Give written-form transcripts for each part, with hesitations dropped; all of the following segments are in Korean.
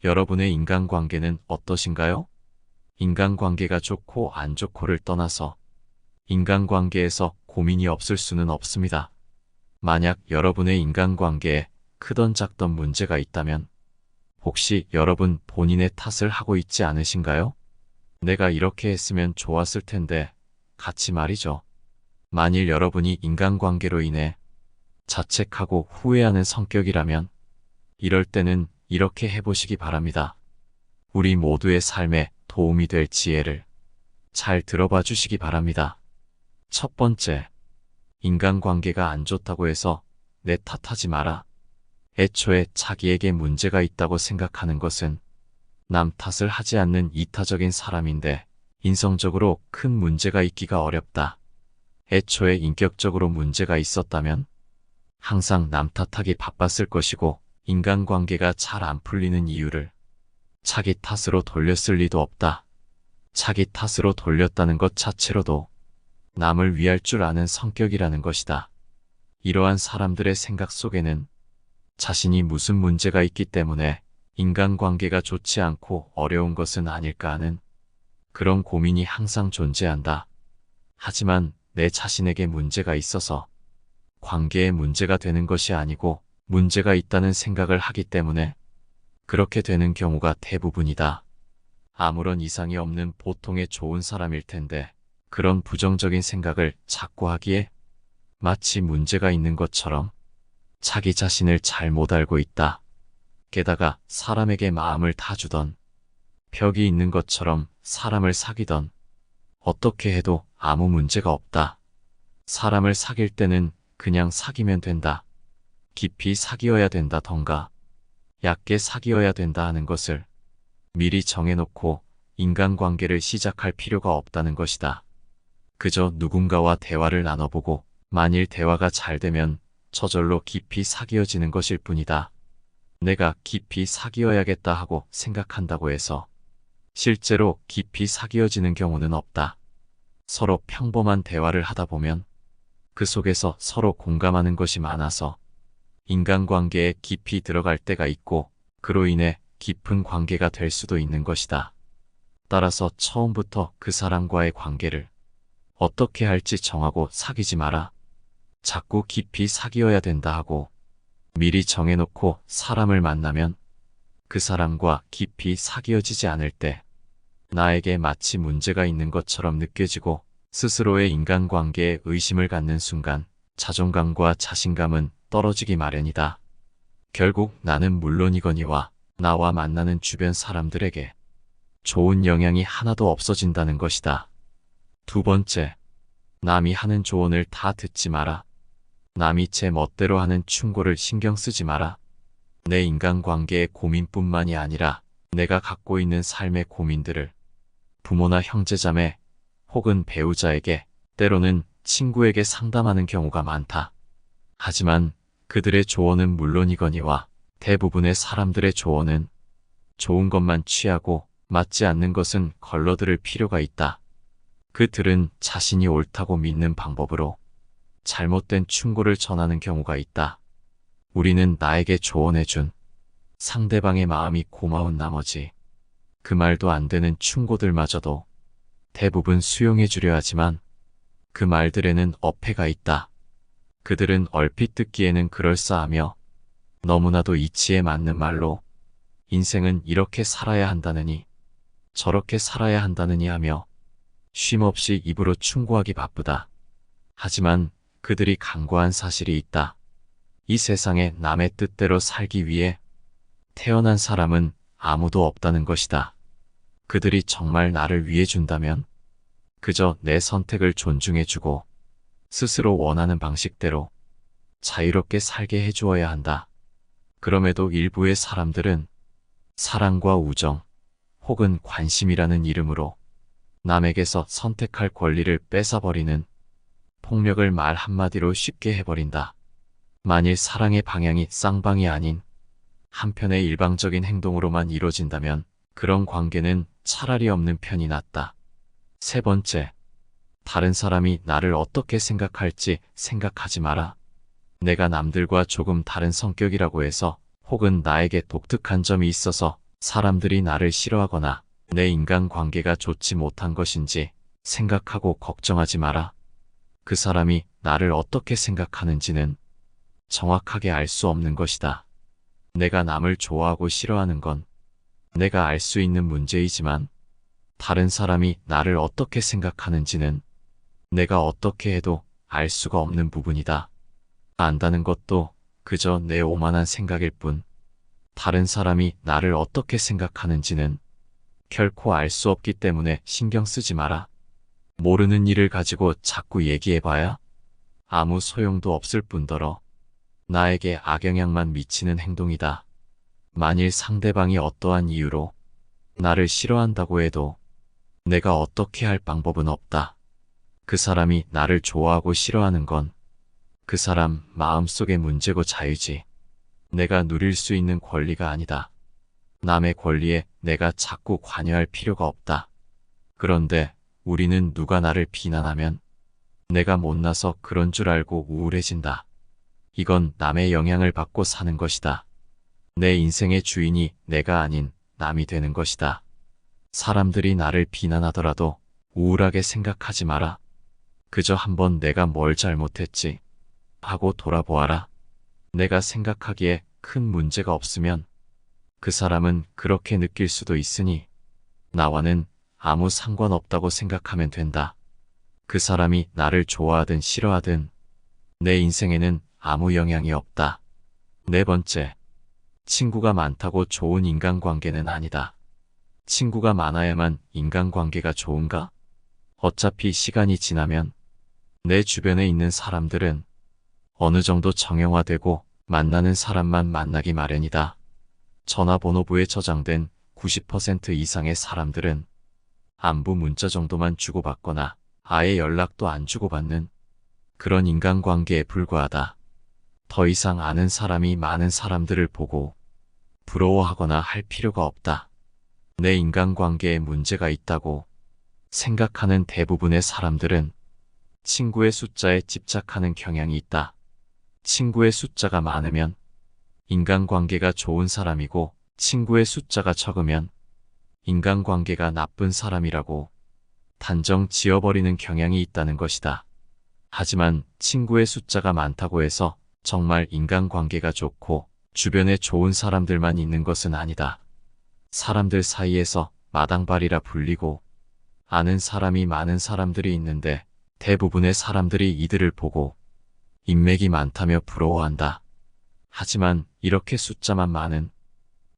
여러분의 인간관계는 어떠신가요? 인간관계가 좋고 안 좋고를 떠나서 인간관계에서 고민이 없을 수는 없습니다. 만약 여러분의 인간관계에 크던 작던 문제가 있다면 혹시 여러분 본인의 탓을 하고 있지 않으신가요? 내가 이렇게 했으면 좋았을 텐데 같이 말이죠. 만일 여러분이 인간관계로 인해 자책하고 후회하는 성격이라면 이럴 때는 이렇게 해보시기 바랍니다. 우리 모두의 삶에 도움이 될 지혜를 잘 들어봐 주시기 바랍니다. 첫 번째, 인간관계가 안 좋다고 해서 내 탓하지 마라. 애초에 자기에게 문제가 있다고 생각하는 것은 남 탓을 하지 않는 이타적인 사람인데 인성적으로 큰 문제가 있기가 어렵다. 애초에 인격적으로 문제가 있었다면 항상 남 탓하기 바빴을 것이고 인간관계가 잘 안 풀리는 이유를 자기 탓으로 돌렸을 리도 없다. 자기 탓으로 돌렸다는 것 자체로도 남을 위할 줄 아는 성격이라는 것이다. 이러한 사람들의 생각 속에는 자신이 무슨 문제가 있기 때문에 인간관계가 좋지 않고 어려운 것은 아닐까 하는 그런 고민이 항상 존재한다. 하지만 내 자신에게 문제가 있어서 관계에 문제가 되는 것이 아니고 문제가 있다는 생각을 하기 때문에 그렇게 되는 경우가 대부분이다. 아무런 이상이 없는 보통의 좋은 사람일 텐데 그런 부정적인 생각을 자꾸 하기에 마치 문제가 있는 것처럼 자기 자신을 잘 못 알고 있다. 게다가 사람에게 마음을 다 주던 벽이 있는 것처럼 사람을 사귀던 어떻게 해도 아무 문제가 없다. 사람을 사귈 때는 그냥 사귀면 된다. 깊이 사귀어야 된다던가 얕게 사귀어야 된다 하는 것을 미리 정해놓고 인간관계를 시작할 필요가 없다는 것이다. 그저 누군가와 대화를 나눠보고 만일 대화가 잘 되면 저절로 깊이 사귀어지는 것일 뿐이다. 내가 깊이 사귀어야겠다 하고 생각한다고 해서 실제로 깊이 사귀어지는 경우는 없다. 서로 평범한 대화를 하다 보면 그 속에서 서로 공감하는 것이 많아서 인간관계에 깊이 들어갈 때가 있고 그로 인해 깊은 관계가 될 수도 있는 것이다. 따라서 처음부터 그 사람과의 관계를 어떻게 할지 정하고 사귀지 마라. 자꾸 깊이 사귀어야 된다 하고 미리 정해놓고 사람을 만나면 그 사람과 깊이 사귀어지지 않을 때 나에게 마치 문제가 있는 것처럼 느껴지고 스스로의 인간관계에 의심을 갖는 순간 자존감과 자신감은 떨어지기 마련이다. 결국 나는 물론이거니와 나와 만나는 주변 사람들에게 좋은 영향이 하나도 없어진다는 것이다. 두 번째, 남이 하는 조언을 다 듣지 마라. 남이 제 멋대로 하는 충고를 신경 쓰지 마라. 내 인간관계의 고민뿐만이 아니라 내가 갖고 있는 삶의 고민들을 부모나 형제자매 혹은 배우자에게 때로는 친구에게 상담하는 경우가 많다. 하지만 그들의 조언은 물론이거니와 대부분의 사람들의 조언은 좋은 것만 취하고 맞지 않는 것은 걸러들을 필요가 있다. 그들은 자신이 옳다고 믿는 방법으로 잘못된 충고를 전하는 경우가 있다. 우리는 나에게 조언해준 상대방의 마음이 고마운 나머지 그 말도 안 되는 충고들마저도 대부분 수용해 주려 하지만 그 말들에는 어폐가 있다. 그들은 얼핏 듣기에는 그럴싸하며 너무나도 이치에 맞는 말로 인생은 이렇게 살아야 한다느니 저렇게 살아야 한다느니 하며 쉼없이 입으로 충고하기 바쁘다. 하지만 그들이 간과한 사실이 있다. 이 세상에 남의 뜻대로 살기 위해 태어난 사람은 아무도 없다는 것이다. 그들이 정말 나를 위해 준다면 그저 내 선택을 존중해주고 스스로 원하는 방식대로 자유롭게 살게 해주어야 한다. 그럼에도 일부의 사람들은 사랑과 우정 혹은 관심이라는 이름으로 남에게서 선택할 권리를 뺏어버리는 폭력을 말 한마디로 쉽게 해버린다. 만일 사랑의 방향이 쌍방이 아닌 한편의 일방적인 행동으로만 이루어진다면 그런 관계는 차라리 없는 편이 낫다. 세 번째, 다른 사람이 나를 어떻게 생각할지 생각하지 마라. 내가 남들과 조금 다른 성격이라고 해서 혹은 나에게 독특한 점이 있어서 사람들이 나를 싫어하거나 내 인간관계가 좋지 못한 것인지 생각하고 걱정하지 마라. 그 사람이 나를 어떻게 생각하는지는 정확하게 알 수 없는 것이다. 내가 남을 좋아하고 싫어하는 건 내가 알 수 있는 문제이지만 다른 사람이 나를 어떻게 생각하는지는 내가 어떻게 해도 알 수가 없는 부분이다. 안다는 것도 그저 내 오만한 생각일 뿐 다른 사람이 나를 어떻게 생각하는지는 결코 알 수 없기 때문에 신경 쓰지 마라. 모르는 일을 가지고 자꾸 얘기해봐야 아무 소용도 없을 뿐더러 나에게 악영향만 미치는 행동이다. 만일 상대방이 어떠한 이유로 나를 싫어한다고 해도 내가 어떻게 할 방법은 없다. 그 사람이 나를 좋아하고 싫어하는 건 그 사람 마음속의 문제고 자유지. 내가 누릴 수 있는 권리가 아니다. 남의 권리에 내가 자꾸 관여할 필요가 없다. 그런데 우리는 누가 나를 비난하면 내가 못나서 그런 줄 알고 우울해진다. 이건 남의 영향을 받고 사는 것이다. 내 인생의 주인이 내가 아닌 남이 되는 것이다. 사람들이 나를 비난하더라도 우울하게 생각하지 마라. 그저 한번 내가 뭘 잘못했지 하고 돌아보아라. 내가 생각하기에 큰 문제가 없으면 그 사람은 그렇게 느낄 수도 있으니 나와는 아무 상관없다고 생각하면 된다. 그 사람이 나를 좋아하든 싫어하든 내 인생에는 아무 영향이 없다. 네 번째, 친구가 많다고 좋은 인간관계는 아니다. 친구가 많아야만 인간관계가 좋은가? 어차피 시간이 지나면 내 주변에 있는 사람들은 어느 정도 정형화되고 만나는 사람만 만나기 마련이다. 전화번호부에 저장된 90% 이상의 사람들은 안부 문자 정도만 주고받거나 아예 연락도 안 주고받는 그런 인간관계에 불과하다. 더 이상 아는 사람이 많은 사람들을 보고 부러워하거나 할 필요가 없다. 내 인간관계에 문제가 있다고 생각하는 대부분의 사람들은 친구의 숫자에 집착하는 경향이 있다. 친구의 숫자가 많으면 인간관계가 좋은 사람이고 친구의 숫자가 적으면 인간관계가 나쁜 사람이라고 단정 지어버리는 경향이 있다는 것이다. 하지만 친구의 숫자가 많다고 해서 정말 인간관계가 좋고 주변에 좋은 사람들만 있는 것은 아니다. 사람들 사이에서 마당발이라 불리고 아는 사람이 많은 사람들이 있는데 대부분의 사람들이 이들을 보고 인맥이 많다며 부러워한다. 하지만 이렇게 숫자만 많은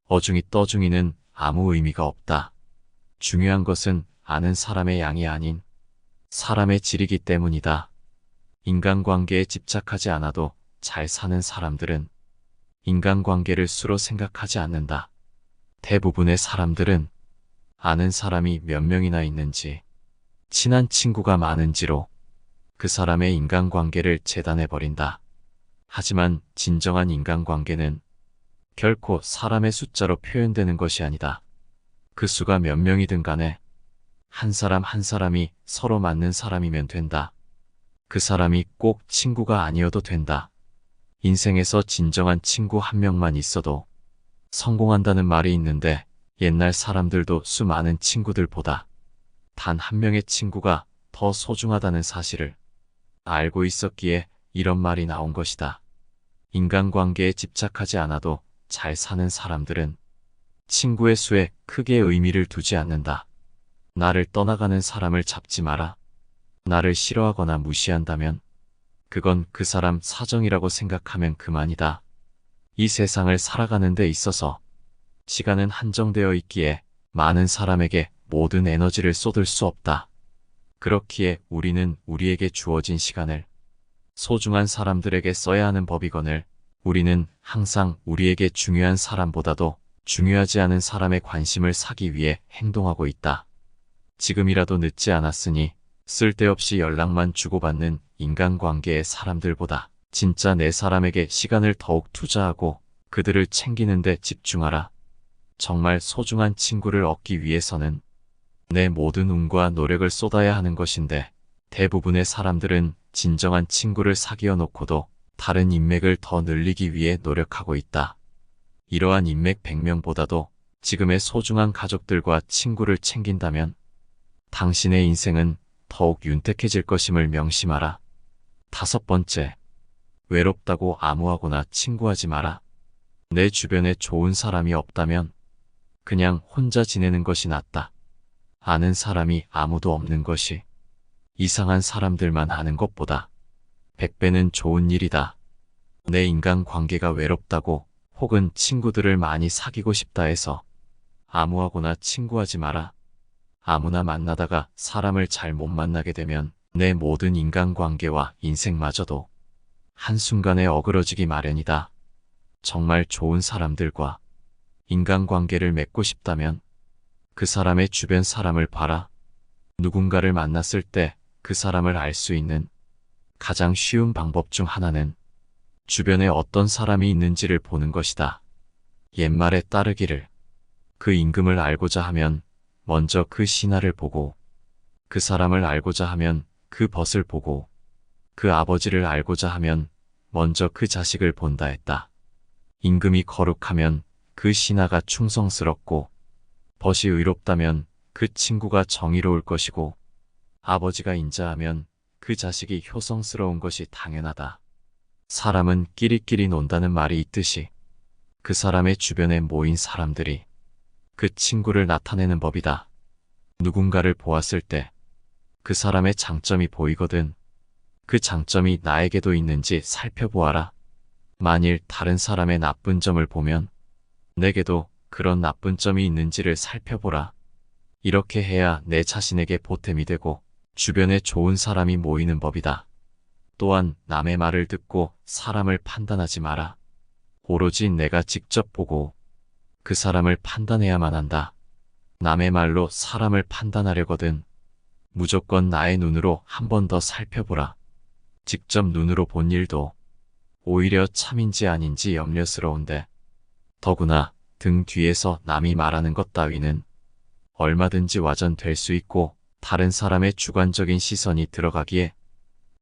어중이 떠중이는 아무 의미가 없다. 중요한 것은 아는 사람의 양이 아닌 사람의 질이기 때문이다. 인간관계에 집착하지 않아도 잘 사는 사람들은 인간관계를 수로 생각하지 않는다. 대부분의 사람들은 아는 사람이 몇 명이나 있는지, 친한 친구가 많은지로 그 사람의 인간관계를 재단해버린다. 하지만 진정한 인간관계는 결코 사람의 숫자로 표현되는 것이 아니다. 그 수가 몇 명이든 간에 한 사람 한 사람이 서로 맞는 사람이면 된다. 그 사람이 꼭 친구가 아니어도 된다. 인생에서 진정한 친구 한 명만 있어도 성공한다는 말이 있는데 옛날 사람들도 수많은 친구들보다 단 한 명의 친구가 더 소중하다는 사실을 알고 있었기에 이런 말이 나온 것이다. 인간관계에 집착하지 않아도 잘 사는 사람들은 친구의 수에 크게 의미를 두지 않는다. 나를 떠나가는 사람을 잡지 마라. 나를 싫어하거나 무시한다면 그건 그 사람 사정이라고 생각하면 그만이다. 이 세상을 살아가는 데 있어서 시간은 한정되어 있기에 많은 사람에게 모든 에너지를 쏟을 수 없다. 그렇기에 우리는 우리에게 주어진 시간을 소중한 사람들에게 써야 하는 법이거늘 우리는 항상 우리에게 중요한 사람보다도 중요하지 않은 사람의 관심을 사기 위해 행동하고 있다. 지금이라도 늦지 않았으니 쓸데없이 연락만 주고받는 인간관계의 사람들보다 진짜 내 사람에게 시간을 더욱 투자하고 그들을 챙기는 데 집중하라. 정말 소중한 친구를 얻기 위해서는 내 모든 운과 노력을 쏟아야 하는 것인데 대부분의 사람들은 진정한 친구를 사귀어 놓고도 다른 인맥을 더 늘리기 위해 노력하고 있다. 이러한 인맥 100명보다도 지금의 소중한 가족들과 친구를 챙긴다면 당신의 인생은 더욱 윤택해질 것임을 명심하라. 5번째, 외롭다고 아무하고나 친구하지 마라. 내 주변에 좋은 사람이 없다면 그냥 혼자 지내는 것이 낫다. 아는 사람이 아무도 없는 것이 이상한 사람들만 아는 것보다 100배는 좋은 일이다. 내 인간관계가 외롭다고 혹은 친구들을 많이 사귀고 싶다 해서 아무하고나 친구하지 마라. 아무나 만나다가 사람을 잘 못 만나게 되면 내 모든 인간관계와 인생마저도 한순간에 어그러지기 마련이다. 정말 좋은 사람들과 인간관계를 맺고 싶다면 그 사람의 주변 사람을 봐라. 누군가를 만났을 때 그 사람을 알 수 있는 가장 쉬운 방법 중 하나는 주변에 어떤 사람이 있는지를 보는 것이다. 옛말에 따르기를 그 임금을 알고자 하면 먼저 그 신하를 보고 그 사람을 알고자 하면 그 벗을 보고 그 아버지를 알고자 하면 먼저 그 자식을 본다 했다. 임금이 거룩하면 그 신하가 충성스럽고 벗이 의롭다면 그 친구가 정의로울 것이고 아버지가 인자하면 그 자식이 효성스러운 것이 당연하다. 사람은 끼리끼리 논다는 말이 있듯이 그 사람의 주변에 모인 사람들이 그 친구를 나타내는 법이다. 누군가를 보았을 때 그 사람의 장점이 보이거든 그 장점이 나에게도 있는지 살펴보아라. 만일 다른 사람의 나쁜 점을 보면 내게도 그런 나쁜 점이 있는지를 살펴보라. 이렇게 해야 내 자신에게 보탬이 되고 주변에 좋은 사람이 모이는 법이다. 또한 남의 말을 듣고 사람을 판단하지 마라. 오로지 내가 직접 보고 그 사람을 판단해야만 한다. 남의 말로 사람을 판단하려거든 무조건 나의 눈으로 한 번 더 살펴보라. 직접 눈으로 본 일도 오히려 참인지 아닌지 염려스러운데 더구나 등 뒤에서 남이 말하는 것 따위는 얼마든지 와전될 수 있고 다른 사람의 주관적인 시선이 들어가기에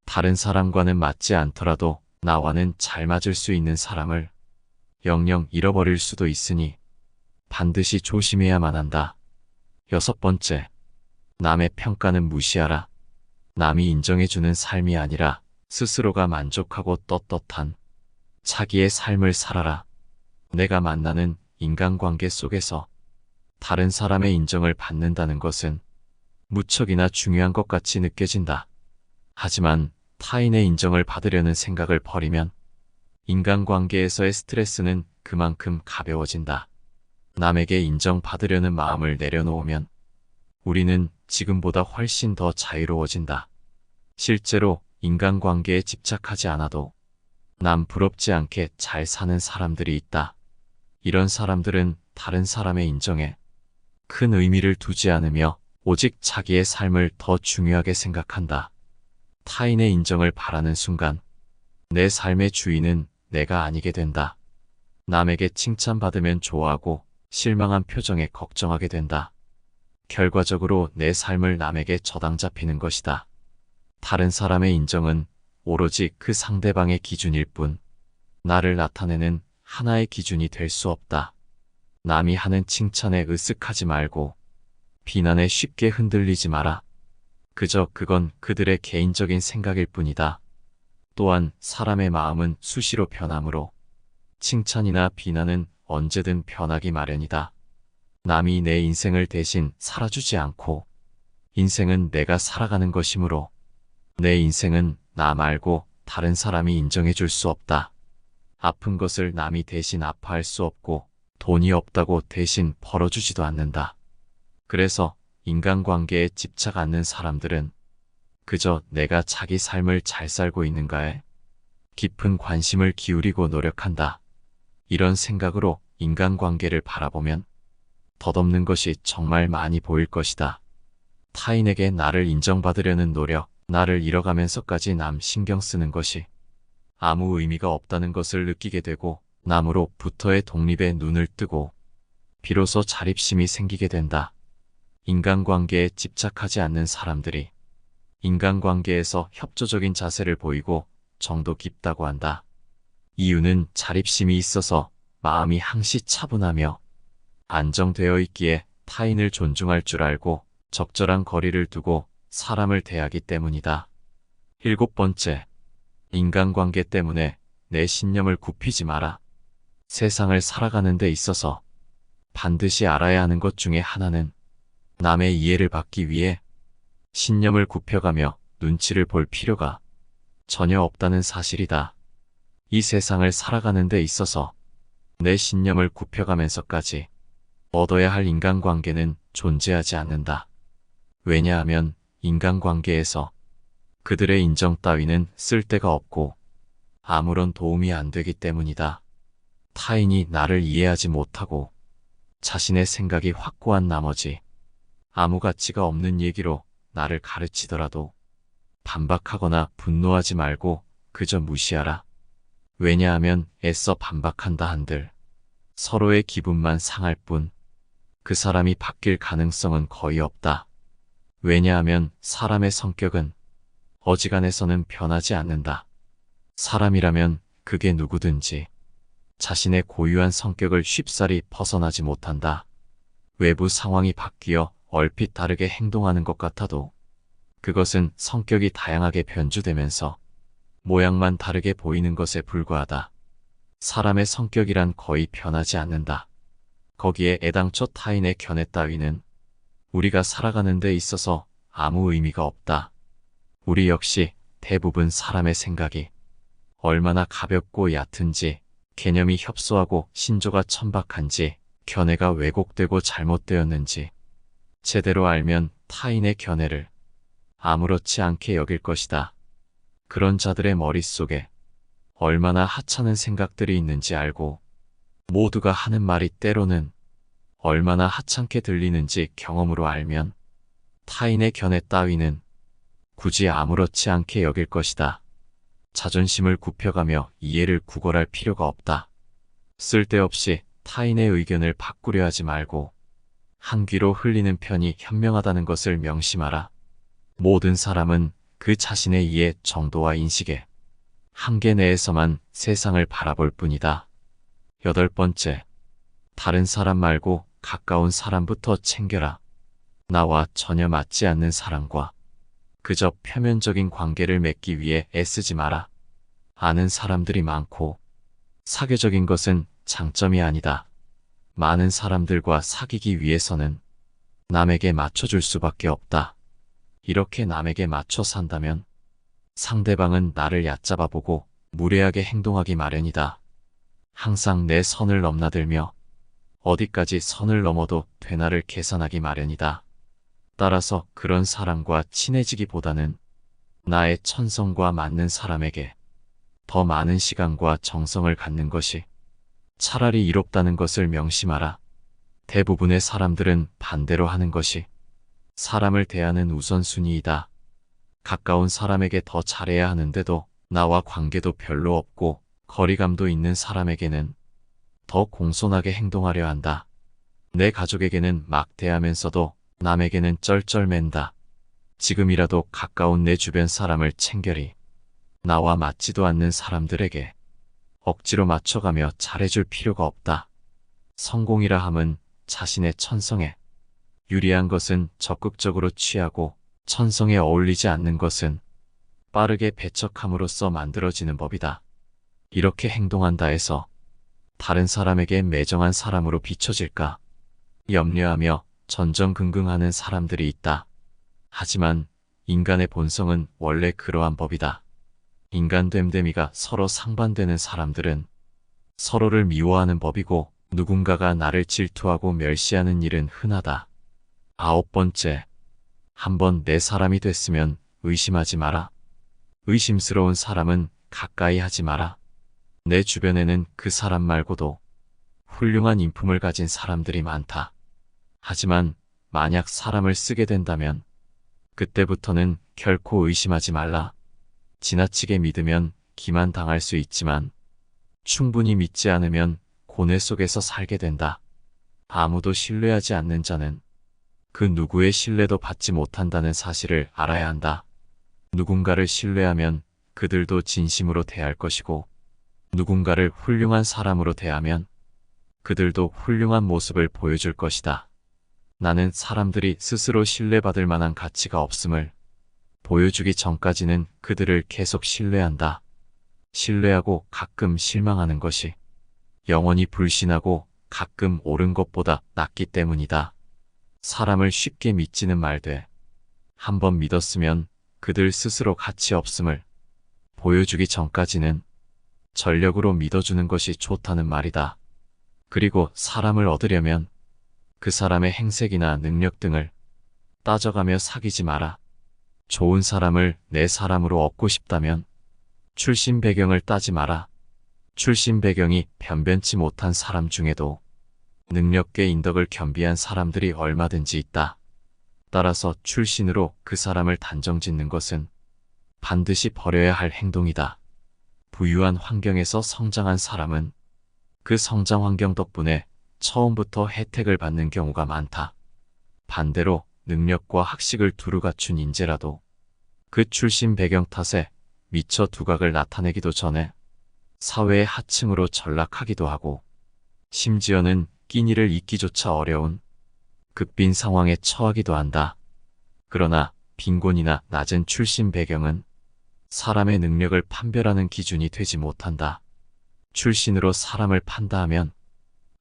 다른 사람과는 맞지 않더라도 나와는 잘 맞을 수 있는 사람을 영영 잃어버릴 수도 있으니 반드시 조심해야만 한다. 6번째, 남의 평가는 무시하라. 남이 인정해주는 삶이 아니라 스스로가 만족하고 떳떳한 자기의 삶을 살아라. 내가 만나는 인간관계 속에서 다른 사람의 인정을 받는다는 것은 무척이나 중요한 것 같이 느껴진다. 하지만 타인의 인정을 받으려는 생각을 버리면 인간관계에서의 스트레스는 그만큼 가벼워진다. 남에게 인정받으려는 마음을 내려놓으면 우리는 지금보다 훨씬 더 자유로워진다. 실제로 인간관계에 집착하지 않아도 남 부럽지 않게 잘 사는 사람들이 있다. 이런 사람들은 다른 사람의 인정에 큰 의미를 두지 않으며 오직 자기의 삶을 더 중요하게 생각한다. 타인의 인정을 바라는 순간 내 삶의 주인은 내가 아니게 된다. 남에게 칭찬받으면 좋아하고 실망한 표정에 걱정하게 된다. 결과적으로 내 삶을 남에게 저당 잡히는 것이다. 다른 사람의 인정은 오로지 그 상대방의 기준일 뿐 나를 나타내는 하나의 기준이 될 수 없다. 남이 하는 칭찬에 으쓱하지 말고 비난에 쉽게 흔들리지 마라. 그저 그건 그들의 개인적인 생각일 뿐이다. 또한 사람의 마음은 수시로 변하므로 칭찬이나 비난은 언제든 변하기 마련이다. 남이 내 인생을 대신 살아주지 않고 인생은 내가 살아가는 것이므로 내 인생은 나 말고 다른 사람이 인정해줄 수 없다. 아픈 것을 남이 대신 아파할 수 없고 돈이 없다고 대신 벌어주지도 않는다. 그래서 인간관계에 집착 않는 사람들은 그저 내가 자기 삶을 잘 살고 있는가에 깊은 관심을 기울이고 노력한다. 이런 생각으로 인간관계를 바라보면 덧없는 것이 정말 많이 보일 것이다. 타인에게 나를 인정받으려는 노력, 나를 잃어가면서까지 남 신경 쓰는 것이 아무 의미가 없다는 것을 느끼게 되고 남으로부터의 독립에 눈을 뜨고 비로소 자립심이 생기게 된다. 인간관계에 집착하지 않는 사람들이 인간관계에서 협조적인 자세를 보이고 정도 깊다고 한다. 이유는 자립심이 있어서 마음이 항시 차분하며 안정되어 있기에 타인을 존중할 줄 알고 적절한 거리를 두고 사람을 대하기 때문이다. 7번째, 인간관계 때문에 내 신념을 굽히지 마라. 세상을 살아가는 데 있어서 반드시 알아야 하는 것 중에 하나는 남의 이해를 받기 위해 신념을 굽혀가며 눈치를 볼 필요가 전혀 없다는 사실이다. 이 세상을 살아가는 데 있어서 내 신념을 굽혀가면서까지 얻어야 할 인간관계는 존재하지 않는다. 왜냐하면 인간관계에서 그들의 인정 따위는 쓸데가 없고 아무런 도움이 안 되기 때문이다. 타인이 나를 이해하지 못하고 자신의 생각이 확고한 나머지 아무 가치가 없는 얘기로 나를 가르치더라도 반박하거나 분노하지 말고 그저 무시하라. 왜냐하면 애써 반박한다 한들 서로의 기분만 상할 뿐 그 사람이 바뀔 가능성은 거의 없다. 왜냐하면 사람의 성격은 어지간해서는 변하지 않는다. 사람이라면 그게 누구든지 자신의 고유한 성격을 쉽사리 벗어나지 못한다. 외부 상황이 바뀌어 얼핏 다르게 행동하는 것 같아도 그것은 성격이 다양하게 변주되면서 모양만 다르게 보이는 것에 불과하다. 사람의 성격이란 거의 변하지 않는다. 거기에 애당초 타인의 견해 따위는 우리가 살아가는 데 있어서 아무 의미가 없다. 우리 역시 대부분 사람의 생각이 얼마나 가볍고 얕은지, 개념이 협소하고 신조가 천박한지, 견해가 왜곡되고 잘못되었는지 제대로 알면 타인의 견해를 아무렇지 않게 여길 것이다. 그런 자들의 머릿속에 얼마나 하찮은 생각들이 있는지 알고 모두가 하는 말이 때로는 얼마나 하찮게 들리는지 경험으로 알면 타인의 견해 따위는 굳이 아무렇지 않게 여길 것이다. 자존심을 굽혀가며 이해를 구걸할 필요가 없다. 쓸데없이 타인의 의견을 바꾸려 하지 말고 한 귀로 흘리는 편이 현명하다는 것을 명심하라. 모든 사람은 그 자신의 이해 정도와 인식에 한계 내에서만 세상을 바라볼 뿐이다. 8번째, 다른 사람 말고 가까운 사람부터 챙겨라. 나와 전혀 맞지 않는 사람과 그저 표면적인 관계를 맺기 위해 애쓰지 마라. 아는 사람들이 많고 사교적인 것은 장점이 아니다. 많은 사람들과 사귀기 위해서는 남에게 맞춰줄 수밖에 없다. 이렇게 남에게 맞춰 산다면 상대방은 나를 얕잡아 보고 무례하게 행동하기 마련이다. 항상 내 선을 넘나들며 어디까지 선을 넘어도 되나를 계산하기 마련이다. 따라서 그런 사람과 친해지기보다는 나의 천성과 맞는 사람에게 더 많은 시간과 정성을 갖는 것이 차라리 이롭다는 것을 명심하라. 대부분의 사람들은 반대로 하는 것이 사람을 대하는 우선순위이다. 가까운 사람에게 더 잘해야 하는데도 나와 관계도 별로 없고 거리감도 있는 사람에게는 더 공손하게 행동하려 한다. 내 가족에게는 막대하면서도 남에게는 쩔쩔맨다. 지금이라도 가까운 내 주변 사람을 챙겨리. 나와 맞지도 않는 사람들에게 억지로 맞춰가며 잘해줄 필요가 없다. 성공이라 함은 자신의 천성에 유리한 것은 적극적으로 취하고 천성에 어울리지 않는 것은 빠르게 배척함으로써 만들어지는 법이다. 이렇게 행동한다 해서 다른 사람에게 매정한 사람으로 비춰질까 염려하며 전전긍긍하는 사람들이 있다. 하지만 인간의 본성은 원래 그러한 법이다. 인간 됨됨이가 서로 상반되는 사람들은 서로를 미워하는 법이고 누군가가 나를 질투하고 멸시하는 일은 흔하다. 9번째, 한번 내 사람이 됐으면 의심하지 마라. 의심스러운 사람은 가까이 하지 마라. 내 주변에는 그 사람 말고도 훌륭한 인품을 가진 사람들이 많다. 하지만 만약 사람을 쓰게 된다면 그때부터는 결코 의심하지 말라. 지나치게 믿으면 기만당할 수 있지만 충분히 믿지 않으면 고뇌 속에서 살게 된다. 아무도 신뢰하지 않는 자는 그 누구의 신뢰도 받지 못한다는 사실을 알아야 한다. 누군가를 신뢰하면 그들도 진심으로 대할 것이고 누군가를 훌륭한 사람으로 대하면 그들도 훌륭한 모습을 보여줄 것이다. 나는 사람들이 스스로 신뢰받을 만한 가치가 없음을 보여주기 전까지는 그들을 계속 신뢰한다. 신뢰하고 가끔 실망하는 것이 영원히 불신하고 가끔 옳은 것보다 낫기 때문이다. 사람을 쉽게 믿지는 말되 한번 믿었으면 그들 스스로 가치 없음을 보여주기 전까지는 전력으로 믿어주는 것이 좋다는 말이다. 그리고 사람을 얻으려면 그 사람의 행색이나 능력 등을 따져가며 사귀지 마라. 좋은 사람을 내 사람으로 얻고 싶다면 출신 배경을 따지 마라. 출신 배경이 변변치 못한 사람 중에도 능력계 인덕을 겸비한 사람들이 얼마든지 있다. 따라서 출신으로 그 사람을 단정짓는 것은 반드시 버려야 할 행동이다. 부유한 환경에서 성장한 사람은 그 성장 환경 덕분에 처음부터 혜택을 받는 경우가 많다. 반대로 능력과 학식을 두루 갖춘 인재라도 그 출신 배경 탓에 미처 두각을 나타내기도 전에 사회의 하층으로 전락하기도 하고 심지어는 끼니를 잇기조차 어려운 급빈 상황에 처하기도 한다. 그러나 빈곤이나 낮은 출신 배경은 사람의 능력을 판별하는 기준이 되지 못한다. 출신으로 사람을 판다하면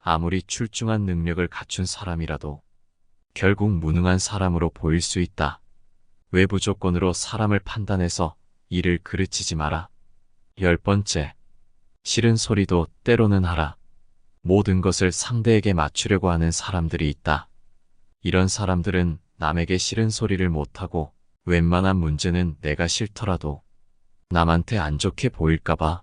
아무리 출중한 능력을 갖춘 사람이라도 결국 무능한 사람으로 보일 수 있다. 외부 조건으로 사람을 판단해서 이를 그르치지 마라. 10번째, 싫은 소리도 때로는 하라. 모든 것을 상대에게 맞추려고 하는 사람들이 있다. 이런 사람들은 남에게 싫은 소리를 못하고 웬만한 문제는 내가 싫더라도 남한테 안 좋게 보일까봐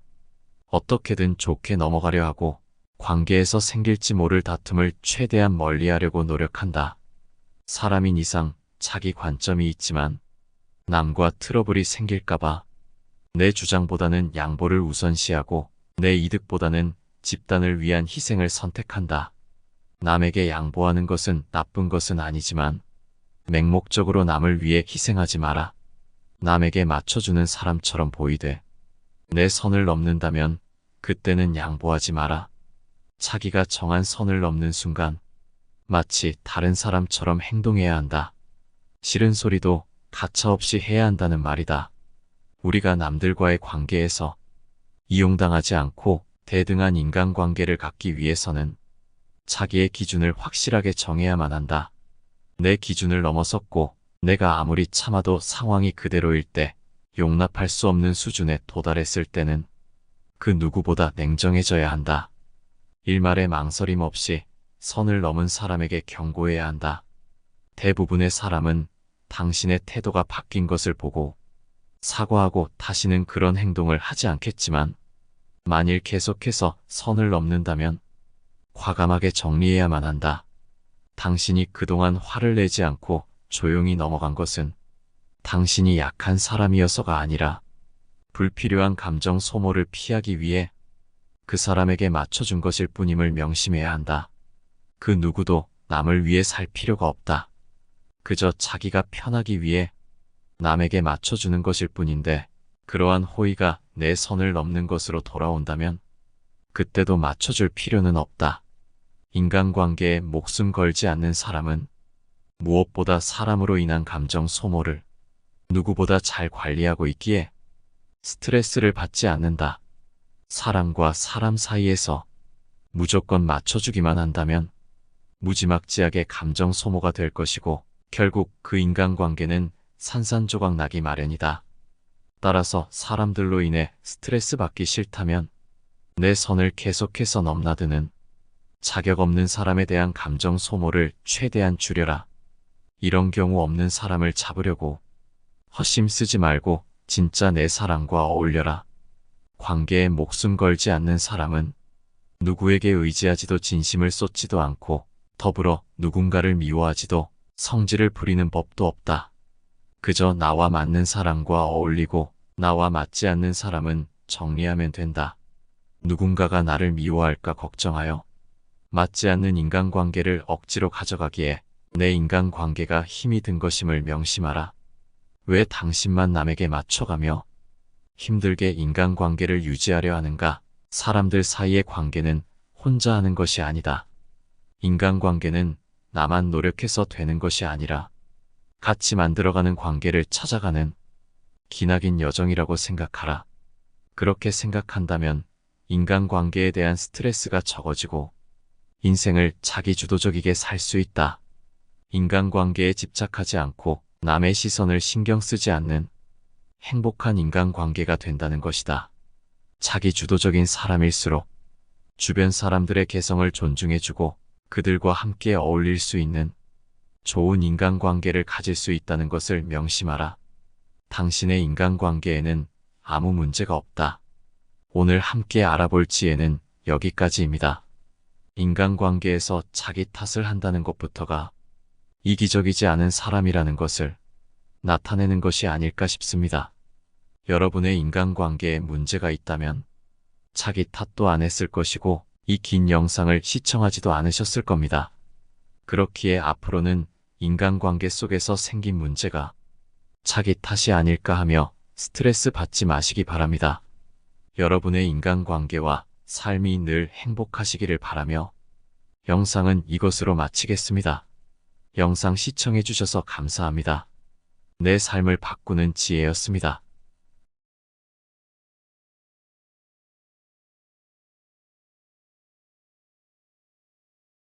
어떻게든 좋게 넘어가려 하고 관계에서 생길지 모를 다툼을 최대한 멀리하려고 노력한다. 사람인 이상 자기 관점이 있지만 남과 트러블이 생길까봐 내 주장보다는 양보를 우선시하고 내 이득보다는 집단을 위한 희생을 선택한다. 남에게 양보하는 것은 나쁜 것은 아니지만 맹목적으로 남을 위해 희생하지 마라. 남에게 맞춰주는 사람처럼 보이되 내 선을 넘는다면 그때는 양보하지 마라. 자기가 정한 선을 넘는 순간 마치 다른 사람처럼 행동해야 한다. 싫은 소리도 가차없이 해야 한다는 말이다. 우리가 남들과의 관계에서 이용당하지 않고 대등한 인간관계를 갖기 위해서는 자기의 기준을 확실하게 정해야만 한다. 내 기준을 넘어섰고 내가 아무리 참아도 상황이 그대로일 때, 용납할 수 없는 수준에 도달했을 때는 그 누구보다 냉정해져야 한다. 일말의 망설임 없이 선을 넘은 사람에게 경고해야 한다. 대부분의 사람은 당신의 태도가 바뀐 것을 보고 사과하고 다시는 그런 행동을 하지 않겠지만 만일 계속해서 선을 넘는다면 과감하게 정리해야만 한다. 당신이 그동안 화를 내지 않고 조용히 넘어간 것은 당신이 약한 사람이어서가 아니라 불필요한 감정 소모를 피하기 위해 그 사람에게 맞춰준 것일 뿐임을 명심해야 한다. 그 누구도 남을 위해 살 필요가 없다. 그저 자기가 편하기 위해 남에게 맞춰주는 것일 뿐인데 그러한 호의가 내 선을 넘는 것으로 돌아온다면 그때도 맞춰줄 필요는 없다. 인간관계에 목숨 걸지 않는 사람은 무엇보다 사람으로 인한 감정 소모를 누구보다 잘 관리하고 있기에 스트레스를 받지 않는다. 사람과 사람 사이에서 무조건 맞춰주기만 한다면 무지막지하게 감정 소모가 될 것이고 결국 그 인간관계는 산산조각 나기 마련이다. 따라서 사람들로 인해 스트레스 받기 싫다면 내 선을 계속해서 넘나드는 자격 없는 사람에 대한 감정 소모를 최대한 줄여라. 이런 경우 없는 사람을 잡으려고 헛심 쓰지 말고 진짜 내 사람과 어울려라. 관계에 목숨 걸지 않는 사람은 누구에게 의지하지도 진심을 쏟지도 않고 더불어 누군가를 미워하지도 성질을 부리는 법도 없다. 그저 나와 맞는 사람과 어울리고 나와 맞지 않는 사람은 정리하면 된다. 누군가가 나를 미워할까 걱정하여 맞지 않는 인간관계를 억지로 가져가기에 내 인간관계가 힘이 든 것임을 명심하라. 왜 당신만 남에게 맞춰가며 힘들게 인간관계를 유지하려 하는가? 사람들 사이의 관계는 혼자 하는 것이 아니다. 인간관계는 나만 노력해서 되는 것이 아니라 같이 만들어가는 관계를 찾아가는 기나긴 여정이라고 생각하라. 그렇게 생각한다면 인간관계에 대한 스트레스가 적어지고 인생을 자기주도적이게 살 수 있다. 인간관계에 집착하지 않고 남의 시선을 신경 쓰지 않는 행복한 인간관계가 된다는 것이다. 자기주도적인 사람일수록 주변 사람들의 개성을 존중해주고 그들과 함께 어울릴 수 있는 좋은 인간관계를 가질 수 있다는 것을 명심하라. 당신의 인간관계에는 아무 문제가 없다. 오늘 함께 알아볼 지혜는 여기까지입니다. 인간관계에서 자기 탓을 한다는 것부터가 이기적이지 않은 사람이라는 것을 나타내는 것이 아닐까 싶습니다. 여러분의 인간관계에 문제가 있다면 자기 탓도 안 했을 것이고 이 긴 영상을 시청하지도 않으셨을 겁니다. 그렇기에 앞으로는 인간관계 속에서 생긴 문제가 자기 탓이 아닐까 하며 스트레스 받지 마시기 바랍니다. 여러분의 인간관계와 삶이 늘 행복하시기를 바라며 영상은 이것으로 마치겠습니다. 영상 시청해 주셔서 감사합니다. 내 삶을 바꾸는 지혜였습니다.